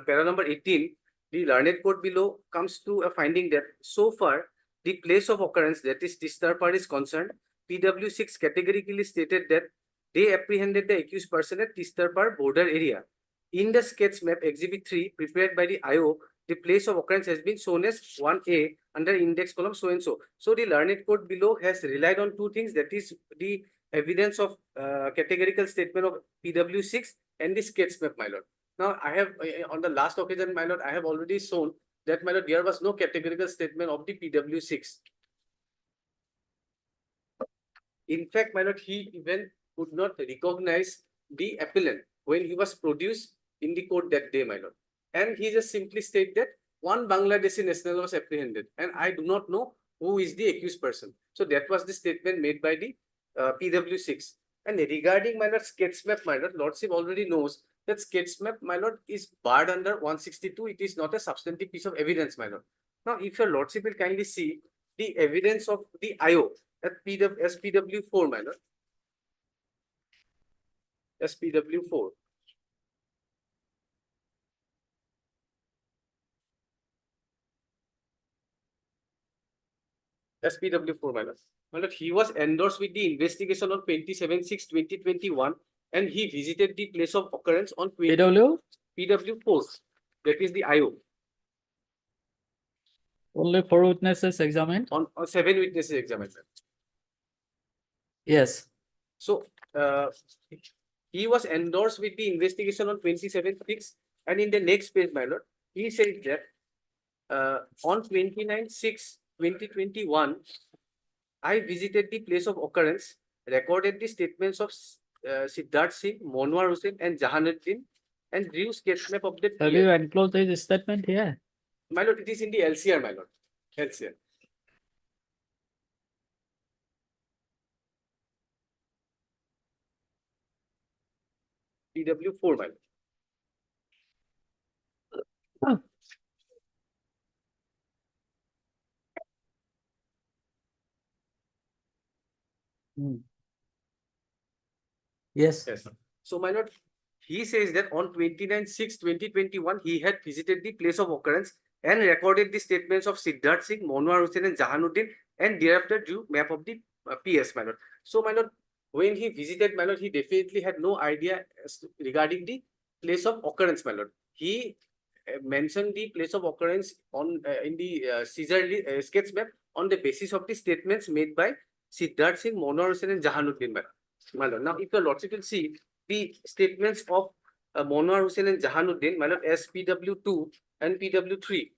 Speaker 10: para number 18, the learned court below comes to a finding that so far the place of occurrence, that is Tistarpar, is concerned, PW6 categorically stated that they apprehended the accused person at Tistarpar border area. In the sketch map exhibit 3 prepared by the IO, the place of occurrence has been shown as 1A under index column so and so. So the learned court below has relied on two things, that is the evidence of categorical statement of PW6 and the sketch map, my lord. Now I have on the last occasion, my lord, I have already shown that, my lord, there was no categorical statement of the PW6. In fact, my lord, he even could not recognize the appellant when he was produced in the court that day, my lord. And he just simply stated that one Bangladeshi national was apprehended, and I do not know who is the accused person. So that was the statement made by the PW6. And regarding, my lord, sketch map, my lord, lordship already knows that sketch map, my lord, is barred under 162. It is not a substantive piece of evidence, my lord. Now, if your lordship will kindly see the evidence of the IO at SPW4, my lord. SPW4. SPW4, my lord. My lord, he was endorsed with the investigation on 27/6/2021 and he visited the place of occurrence on PW4. That is the IO.
Speaker 2: Only 4 witnesses examined?
Speaker 10: On 7 witnesses examined.
Speaker 2: Yes.
Speaker 10: So, he was endorsed with the investigation on 27/6 and in the next page, my lord, he said that on 29/6/2021, I visited the place of occurrence, recorded the statements of Siddharth Singh, Monwar Hussain and Jahanuddin and drew sketch map of the
Speaker 2: Have you enclosed his statement here?
Speaker 10: My lord, it is in the LCR, my lord. LCR. PW4, my lord.
Speaker 2: Yes.
Speaker 10: Yes, sir. So, my lord, he says that on 29/6/2021, he had visited the place of occurrence and recorded the statements of Siddharth Singh, Monwar Hussain and Jahanuddin and thereafter drew map of the PS, my lord. So, my lord, when he visited, my lord, he definitely had no idea regarding the place of occurrence, my lord. He mentioned the place of occurrence on in the Caesar sketch map on the basis of the statements made by Siddharth Singh, Monwar Hussain and Jahanuddin, my lord. Now, if your lordship will see the statements of Monwar Hussain and Jahanuddin, my lord, as PW2 and PW3.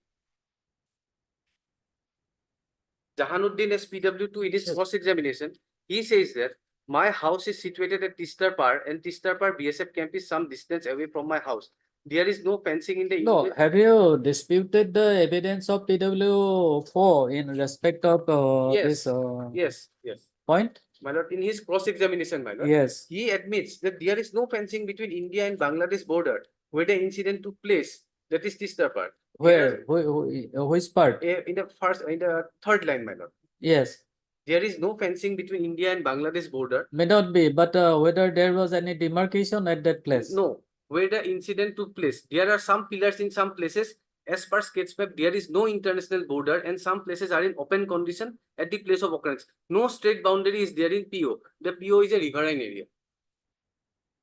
Speaker 10: Jahanuddin as PW2 in his cross-examination, he says that my house is situated at Tistarpar and Tistarpar BSF camp is some distance away from my house. There is no fencing in the
Speaker 2: No, have you disputed the evidence of PW4 in respect of this
Speaker 10: yes.
Speaker 2: point?
Speaker 10: My lord, in his cross-examination, my lord,
Speaker 2: Yes.
Speaker 10: he admits that there is no fencing between India and Bangladesh border where the incident took place. That is Tistarpar.
Speaker 2: Where? Which part?
Speaker 10: In the third line, my lord.
Speaker 2: Yes.
Speaker 10: There is no fencing between India and Bangladesh border.
Speaker 2: May not be, but whether there was any demarcation at that place?
Speaker 10: No, where the incident took place. There are some pillars in some places. As per sketch map, there is no international border and some places are in open condition at the place of occurrence. No straight boundary is there in PO. The PO is a riverine area.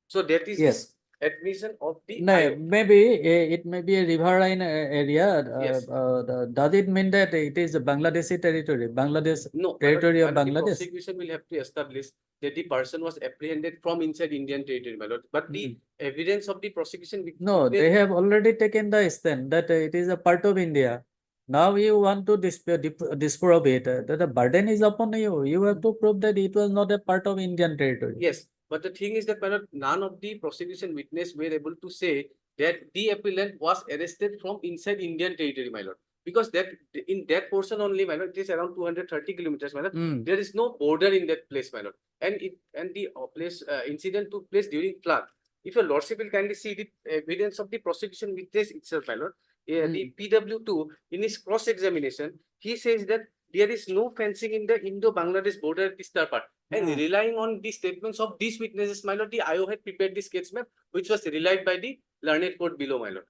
Speaker 10: So that is
Speaker 2: Yes.
Speaker 10: admission of the
Speaker 2: No,
Speaker 10: IO.
Speaker 2: maybe it may be a riverine area.
Speaker 10: Yes.
Speaker 2: Does it mean that it is a Bangladeshi territory? Bangladesh
Speaker 10: No,
Speaker 2: territory of
Speaker 10: my lord, the
Speaker 2: Bangladesh?
Speaker 10: prosecution will have to establish that the person was apprehended from inside Indian territory, my lord. But the evidence of the prosecution.
Speaker 2: No, they have already taken the stand that it is a part of India. Now you want to disprove it. The burden is upon you. You have to prove that it was not a part of Indian territory.
Speaker 10: Yes, but the thing is that, my lord, none of the prosecution witness were able to say that the appellant was arrested from inside Indian territory, my lord. Because that in that portion only, my lord, it is around 230 kilometers, my lord. There is no border in that place, my lord. And the place incident took place during flood. If your lordship will kindly see the evidence of the prosecution witness itself, my lord, the PW2 in his cross-examination, he says that there is no fencing in the Indo-Bangladesh border at Tistarpar. And relying on the statements of these witnesses, my lord, the IO had prepared the sketch map, which was relied by the learned court below, my lord.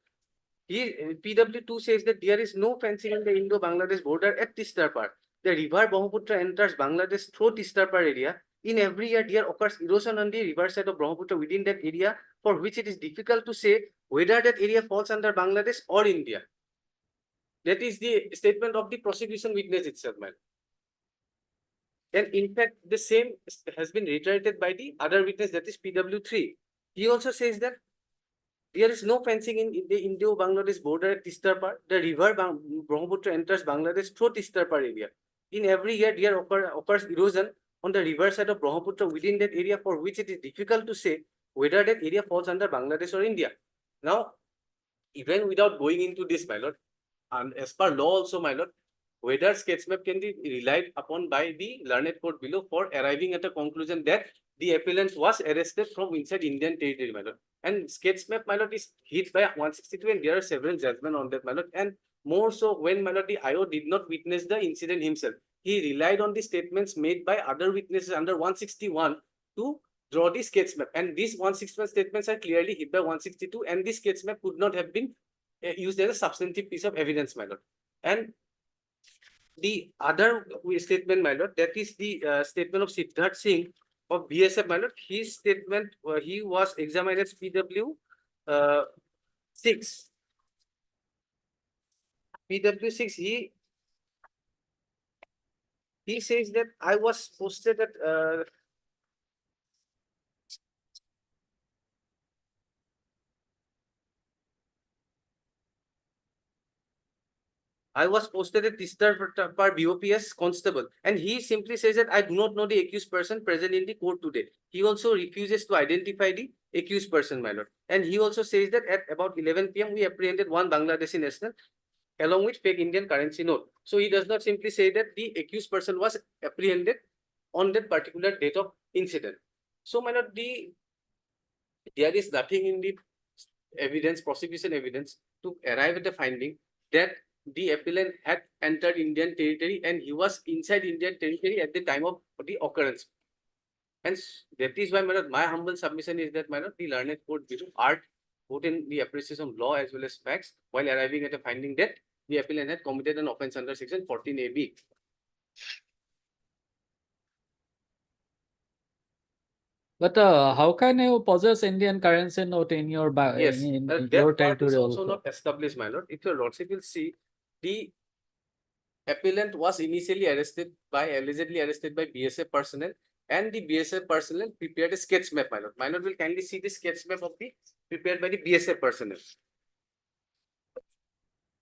Speaker 10: PW2 says that there is no fencing in the Indo-Bangladesh border at Tistarpar. The river Brahmaputra enters Bangladesh through Tistarpar area. In every year, there occurs erosion on the river side of Brahmaputra within that area, for which it is difficult to say whether that area falls under Bangladesh or India. That is the statement of the prosecution witness itself, man. And in fact, the same has been reiterated by the other witness, that is PW3. He also says that there is no fencing in the Indo-Bangladesh border at Tistarpar. The river Brahmaputra enters Bangladesh through Tistarpar area. In every year, there occurs erosion on the river side of Brahmaputra within that area, for which it is difficult to say whether that area falls under Bangladesh or India. Now, even without going into this, my lord, and as per law also, my lord, whether sketch map can be relied upon by the learned court below for arriving at a conclusion that the appellant was arrested from inside Indian territory, my lord. And sketch map, my lord, is hit by 162 and there are several judgments on that, my lord. And more so when, my lord, the IO did not witness the incident himself. He relied on the statements made by other witnesses under 161 to draw the sketch map. And these 161 statements are clearly hit by 162 and this sketch map could not have been used as a substantive piece of evidence, my lord. And the other statement, my lord, that is the statement of Siddharth Singh of BSF, my lord. His statement, he was examined as PW 6. PW 6, he says that I was posted at I was posted at Tistar per BOPS constable, and he simply says that I do not know the accused person present in the court today. He also refuses to identify the accused person, my lord. And he also says that at about 11 p.m. we apprehended one Bangladeshi national along with fake Indian currency note. So he does not simply say that the accused person was apprehended on that particular date of incident. So, my lord, there is nothing in the evidence, prosecution evidence, to arrive at the finding that the appellant had entered Indian territory and he was inside Indian territory at the time of the occurrence. And that is why, my lord, my humble submission is that, my lord, the learned court below art put in the appreciation of law as well as facts while arriving at a finding that the appellant had committed an offence under section 14 AB.
Speaker 2: But how can you possess Indian currency note in your
Speaker 10: Yes,
Speaker 2: in
Speaker 10: that
Speaker 2: your
Speaker 10: part is
Speaker 2: territory
Speaker 10: also
Speaker 2: also?
Speaker 10: not established, my lord. If your lordship will see, the appellant was initially allegedly arrested by BSF personnel, and the BSF personnel prepared a sketch map, my lord. My lord will kindly see the sketch map of the prepared by the BSF personnel.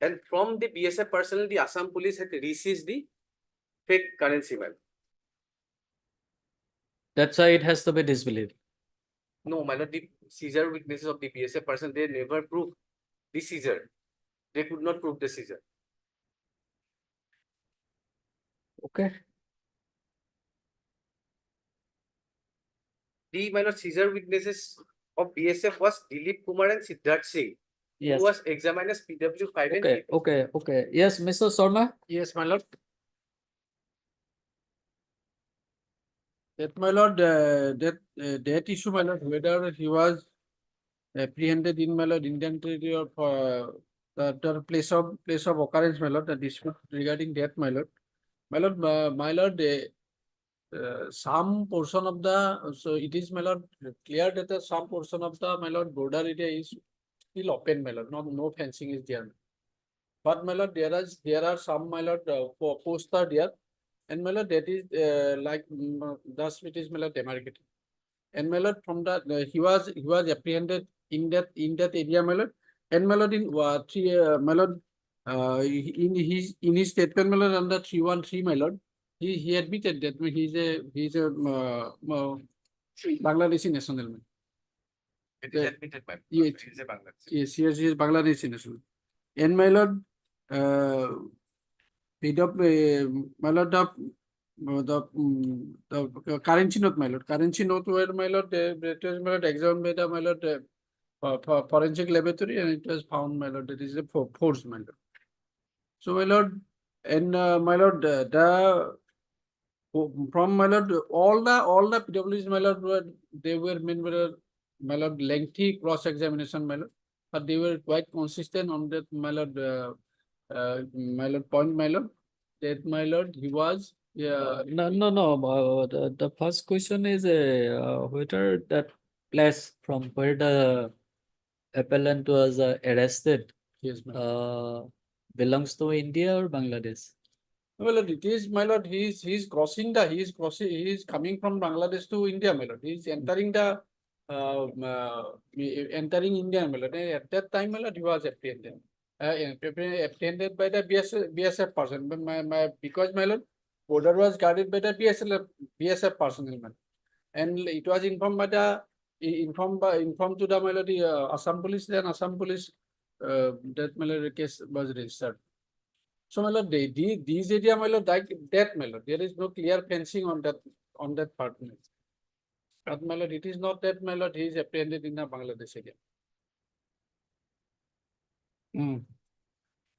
Speaker 10: And from the BSF personnel, the Assam police had reseized the fake currency, my lord.
Speaker 2: That's why it has to be disbelieved.
Speaker 10: No, my lord, the seizure witnesses of the BSF personnel, they never proved the seizure. They could not prove the seizure.
Speaker 2: Okay.
Speaker 10: The, my lord, seizure witnesses of BSF was Dilip Kumar and Siddharth Singh,
Speaker 2: Yes.
Speaker 10: who was examined as PW 5 and
Speaker 2: Okay. Okay. Okay. Yes, Mr. Sharma.
Speaker 4: Yes, my lord. That, my lord, that issue, my lord, whether he was apprehended in, my lord, Indian territory or the place of occurrence, my lord, the dispute regarding that, my lord. My lord, some portion of the, so it is, my lord, clear that some portion of the, my lord, border area is still open, my lord, no fencing is there. But, my lord, there are some, my lord, posts are there, and, my lord, that is like thus it is, my lord, demarcated. And, my lord, from that he was apprehended in that area, my lord. And, my lord, in my lord, in his statement, my lord, under 313, my lord, he admitted that he's a Bangladeshi national, man.
Speaker 10: It is admitted, ma'am.
Speaker 4: Yes.
Speaker 10: He is a Bangladeshi.
Speaker 4: Yes, he is Bangladeshi national. And, my lord, my lord, the currency note, my lord. Currency note where, my lord, it was, my lord, examined by the, my lord, forensic laboratory, and it was found, my lord, that is a force, my lord. So, my lord, and my lord, from, my lord, all the PWs, my lord, they were meant, my lord, lengthy cross examination, my lord, but they were quite consistent on that, my lord, my lord, point, my lord, that, my lord, he was,
Speaker 2: No. The first question is whether that place from where the appellant was arrested
Speaker 4: yes, my lord.
Speaker 2: belongs to India or Bangladesh?
Speaker 4: Well, it is, my lord, he is coming from Bangladesh to India, my lord. He is entering entering India, my lord. At that time, my lord, he was apprehended. Apprehended by the BSF person. But because, my lord, border was guarded by the BSF personnel, man. And it was informed by the informed to the, my lord, Assam police. Then Assam police that, my lord, case was registered. So, my lord, these area, my lord, like that, my lord, there is no clear fencing on that part. My lord. But, my lord, it is not that, my lord, he is apprehended in a Bangladesh area.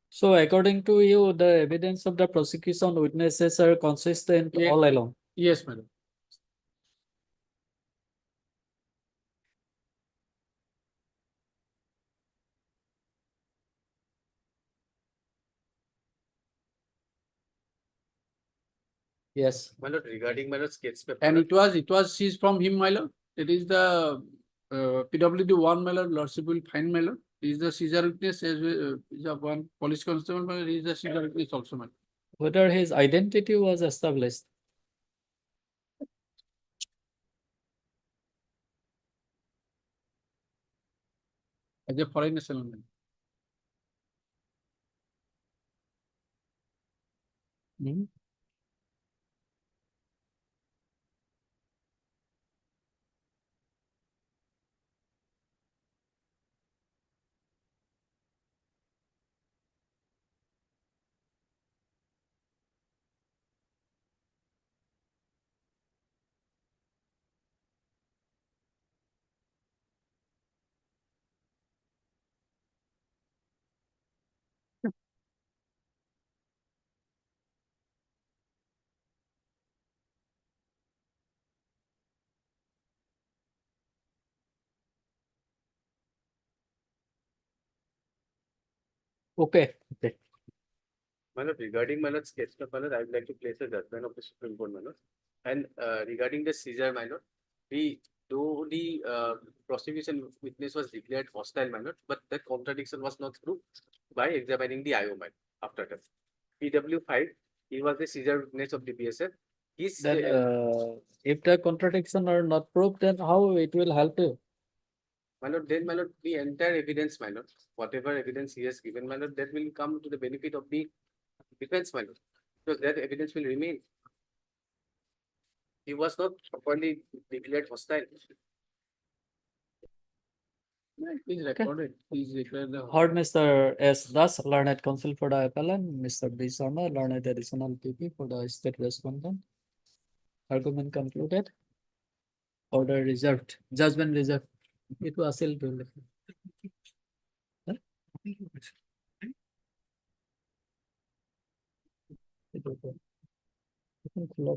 Speaker 2: So according to you, the evidence of the prosecution witnesses are consistent
Speaker 4: Yeah.
Speaker 2: all along.
Speaker 4: Yes, my lord.
Speaker 2: Yes,
Speaker 10: My lord, regarding my lord sketch paper.
Speaker 4: And it was seized from him, my lord. It is the PWD one, my lord, lordship will find, my lord. He is the seizure witness as well, is a one police constable, my lord, he is the seizure witness also, my lord.
Speaker 2: whether his identity was established.
Speaker 4: As a foreign national, my lord.
Speaker 2: Hmm? Okay, okay.
Speaker 10: My lord, regarding my lord sketch paper, my lord, I would like to place a judgment of the Supreme Court, my lord. And regarding the seizure, my lord, though the prosecution witness was declared hostile, my lord, but that contradiction was not proved by examining the IO, my lord, after that. PW5, he was the seizure witness of the BSF. His
Speaker 2: Then if the contradiction are not proved, then how it will help you?
Speaker 10: my lord, then my lord, the entire evidence, my lord, whatever evidence he has given, my lord, that will come to the benefit of the defense, my lord, because that evidence will remain. He was not properly declared hostile.
Speaker 4: Please record it, please declare the.
Speaker 2: Heard Mr. S. Das, learned counsel for the appellant, Mr. B. Sharma, learned additional PP for the state respondent. Argument concluded. Order reserved, judgment reserved. It was still to खुला